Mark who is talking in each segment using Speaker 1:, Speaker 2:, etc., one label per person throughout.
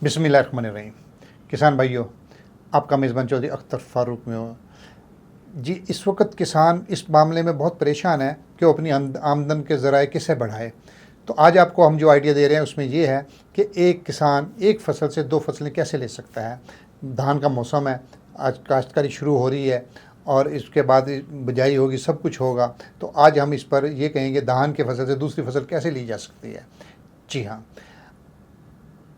Speaker 1: बिस्मिल्लाहिर्रहमानिर्रहीम। किसान भाइयों, आपका मेज़बान चौधरी अख्तर फ़ारूक में हो जी। इस वक्त किसान इस मामले में बहुत परेशान है कि वो अपनी आमदन के ज़राए कैसे बढ़ाए। तो आज आपको हम जो आइडिया दे रहे हैं उसमें ये है कि एक किसान एक फसल से दो फसलें कैसे ले सकता है। धान का मौसम है, आज काश्तकारी शुरू हो रही है और इसके बाद बिजाई होगी, सब कुछ होगा। तो आज हम इस पर ये कहेंगे धान की फसल से दूसरी फसल कैसे ली जा सकती है। जी हाँ,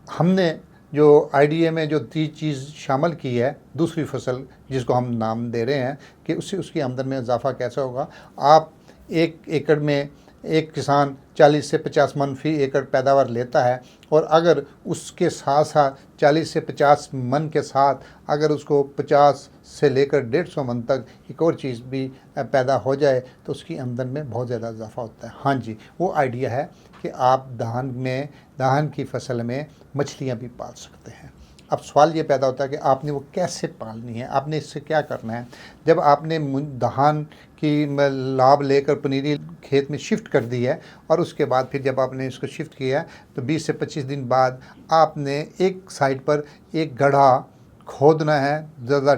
Speaker 1: हमने जो आईडीए में जो तीन चीज़ शामिल की है, दूसरी फसल जिसको हम नाम दे रहे हैं कि उससे उसकी आमदन में इजाफा कैसे होगा। आप एक एकड़ में एक किसान 40 से 50 मन फी एकड़ पैदावार लेता है और अगर उसके साथ साथ 40 से 50 मन के साथ अगर उसको 50 से लेकर 150 मन तक एक और चीज़ भी पैदा हो जाए तो उसकी आमदन में बहुत ज़्यादा इजाफा होता है। हाँ जी, वो आइडिया है कि आप धान की फसल में मछलियाँ भी पाल सकते हैं। अब सवाल ये पैदा होता है कि आपने वो कैसे पालनी है, आपने इससे क्या करना है। जब आपने धान की लाभ लेकर पनीरी खेत में शिफ्ट कर दी है और उसके बाद फिर जब आपने इसको शिफ्ट किया तो 20 से 25 दिन बाद आपने एक साइड पर एक गड्ढा खोदना है, ज़्यादा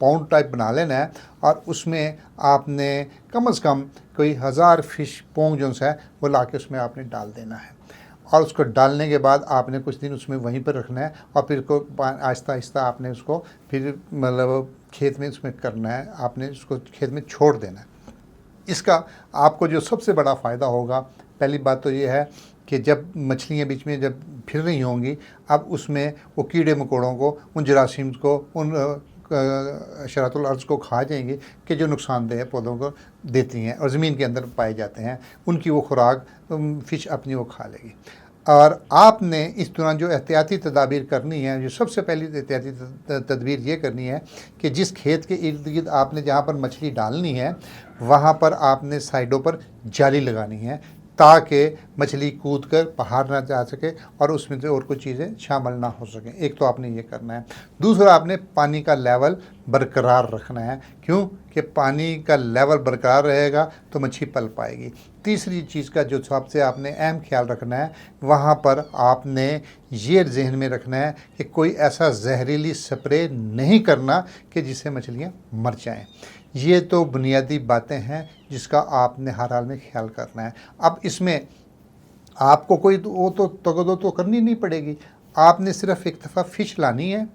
Speaker 1: पाउंड टाइप बना लेना है और उसमें आपने कम से कम कोई 1000 फिश पोंग जो है वो ला के उसमें आपने डाल देना है। और उसको डालने के बाद आपने कुछ दिन उसमें वहीं पर रखना है और फिर को आहिस्ता आहिस्ता आपने उसको फिर मतलब खेत में उसमें करना है, आपने उसको खेत में छोड़ देना है। इसका आपको जो सबसे बड़ा फ़ायदा होगा, पहली बात तो ये है कि जब मछलियाँ बीच में जब फिर रही होंगी, अब उसमें वो कीड़े मकोड़ों को, उन जरासीम को, उन शरातुल अर्ज़ को खा जाएंगे कि जो नुकसानदेह पौधों को देती हैं और ज़मीन के अंदर पाए जाते हैं, उनकी वो खुराक फ़िश अपनी वो खा लेगी। और आपने इस दौरान जो एहतियाती तदाबीर करनी है, जो सबसे पहली एहतियाती तदबीर ये करनी है कि जिस खेत के इर्द गिर्द आपने जहाँ पर मछली डालनी है वहाँ पर आपने साइडों पर जाली लगानी है ताकि मछली कूद कर बाहर ना जा सके और उसमें से और कुछ चीज़ें शामिल ना हो सकें। एक तो आपने ये करना है। दूसरा, आपने पानी का लेवल बरकरार रखना है। क्यों कि पानी का लेवल बरकरार रहेगा तो मछली पल पाएगी। तीसरी चीज़ का जो सबसे आपने अहम ख्याल रखना है, वहाँ पर आपने ये जहन में रखना है कि कोई ऐसा जहरीली स्प्रे नहीं करना कि जिससे मछलियाँ मर जाएँ। ये तो बुनियादी बातें हैं जिसका आपने हर हाल में ख्याल करना है। अब इसमें आपको कोई वो तो तगदो तो करनी नहीं पड़ेगी। आपने सिर्फ एक दफ़ा फ़िश लानी है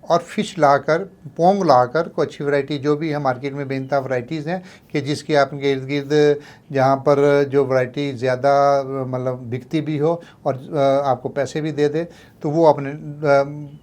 Speaker 1: और फ़िश लाकर, पोंग लाकर, कोई अच्छी वैरायटी जो भी है मार्केट में बेनता वैरायटीज़ हैं कि जिसकी आपके इर्द गिर्द जहाँ पर जो वैरायटी ज़्यादा मतलब बिकती भी हो और आपको पैसे भी दे दे, तो वो आपने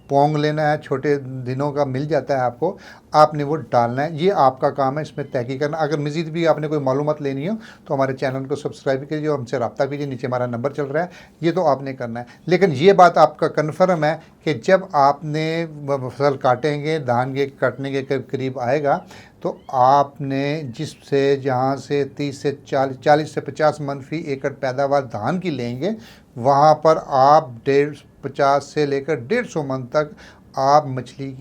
Speaker 1: पोंग लेना है। छोटे दिनों का मिल जाता है आपको, आपने वो डालना है। ये आपका काम है इसमें तहकीक करना। अगर मज़ीद भी आपने कोई मालूमात लेनी हो तो हमारे चैनल को सब्सक्राइब कीजिए और हमसे रब्ता कीजिए, नीचे हमारा नंबर चल रहा है। ये तो आपने करना है। लेकिन ये बात आपका कन्फर्म है कि जब आपने फसल काटेंगे, धान के काटने के करीब आएगा, तो आपने जिससे जहाँ से 30 से 40 से 50 मन फी एकड़ पैदावार धान की लेंगे, वहाँ पर आप 50 से लेकर 150 मन तक आप मछली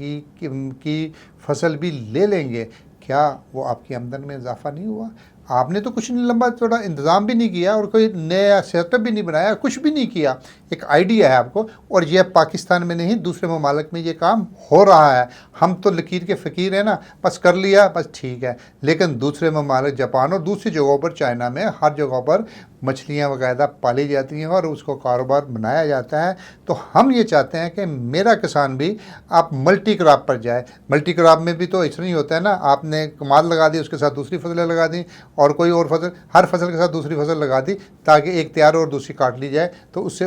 Speaker 1: की फसल भी ले लेंगे। क्या वो आपकी आमदन में इजाफा नहीं हुआ? आपने तो कुछ नहीं लंबा चौड़ा इंतज़ाम भी नहीं किया और कोई नया सेटअप भी नहीं बनाया, कुछ भी नहीं किया। एक आइडिया है आपको, और यह पाकिस्तान में नहीं दूसरे ममालिक में ये काम हो रहा है। हम तो लकीर के फ़कीर हैं ना, बस कर लिया बस ठीक है। लेकिन दूसरे ममालिक, जापान और दूसरी जगहों पर, चाइना में, हर जगहों पर मछलियाँ वगैरह पाली जाती हैं और उसको कारोबार बनाया जाता है। तो हम ये चाहते हैं कि मेरा किसान भी आप मल्टी क्रॉप पर जाए। मल्टी क्रॉप में भी तो ऐसा नहीं होता है ना, आपने कमाद लगा दी, उसके साथ दूसरी फसलें लगा दी और कोई और फसल, हर फसल के साथ दूसरी फसल लगा दी ताकि एक तैयार और दूसरी काट ली जाए, तो उससे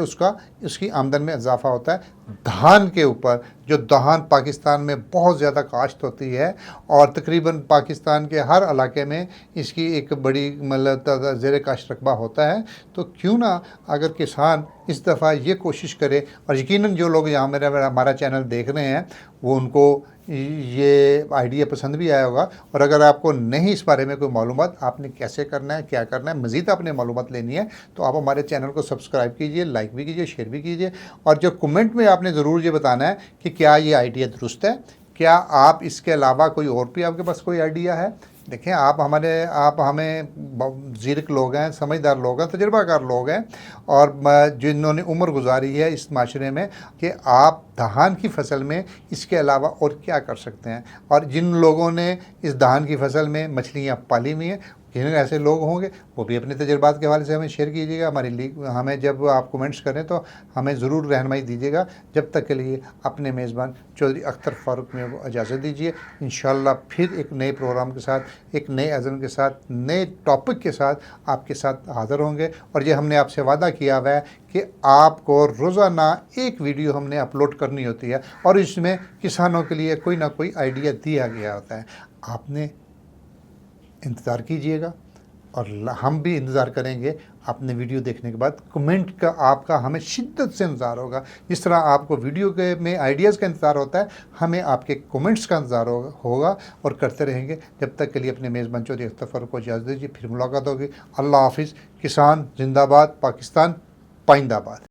Speaker 1: उसकी आमदन में इजाफा होता है। धान के ऊपर, जो धान पाकिस्तान में बहुत ज़्यादा काश्त होती है और तकरीबन पाकिस्तान के हर इलाके में इसकी एक बड़ी मतलब ज़ेर काश्त रकबा होता है, तो क्यों ना अगर किसान इस दफ़ा ये कोशिश करे, और यकीनन जो लोग यहाँ हमारा चैनल देख रहे हैं वो उनको ये आइडिया पसंद भी आया होगा। और अगर आपको नहीं इस बारे में कोई मालूमात, आपने कैसे करना है, क्या करना है, मज़ीद आपने मालूमात लेनी है, तो आप हमारे चैनल को सब्सक्राइब कीजिए, लाइक भी कीजिए, शेयर भी कीजिए। और जो कमेंट में आपने ज़रूर ये बताना है कि क्या ये आइडिया दुरुस्त है, क्या आप इसके अलावा कोई और भी आपके पास कोई आइडिया है, देखें, आप हमें ज़ीरक लोग हैं, समझदार लोग हैं, तजुर्बाकार लोग हैं, और जिन्होंने उम्र गुजारी है इस माशरे में, कि आप धान की फसल में इसके अलावा और क्या कर सकते हैं। और जिन लोगों ने इस धान की फसल में मछलियाँ पाली हुई हैं, जिन ऐसे लोग होंगे, वो भी अपने तजुर्बात के हवाले से हमें शेयर कीजिएगा। हमें जब आप कमेंट्स करें तो हमें ज़रूर रहनुमाई दीजिएगा। जब तक के लिए अपने मेज़बान चौधरी अख्तर फ़ारूक में को इजाज़त दीजिए। इंशाअल्लाह फिर एक नए प्रोग्राम के साथ, एक नए अज़म के साथ, नए टॉपिक के साथ आपके साथ हाज़िर होंगे। और ये हमने आपसे वादा किया हुआ है कि आपको रोज़ाना एक वीडियो हमने अपलोड करनी होती है, और इसमें किसानों के लिए कोई ना कोई आइडिया दिया गया होता है। आपने इंतज़ार कीजिएगा, और हम भी इंतज़ार करेंगे। आपने वीडियो देखने के बाद कमेंट का आपका हमें शिद्दत से इंतज़ार होगा। जिस तरह आपको वीडियो के में आइडियाज़ का इंतज़ार होता है, हमें आपके कमेंट्स का इंतज़ार होगा, और करते रहेंगे। जब तक के लिए अपने मेज़बान चौधरी अख्तर फ़ारूक को इजाज़त दीजिए। फिर मुलाकात होगी। अल्लाह हाफ़िज़। किसान जिंदाबाद, पाकिस्तान पाइंदाबाद।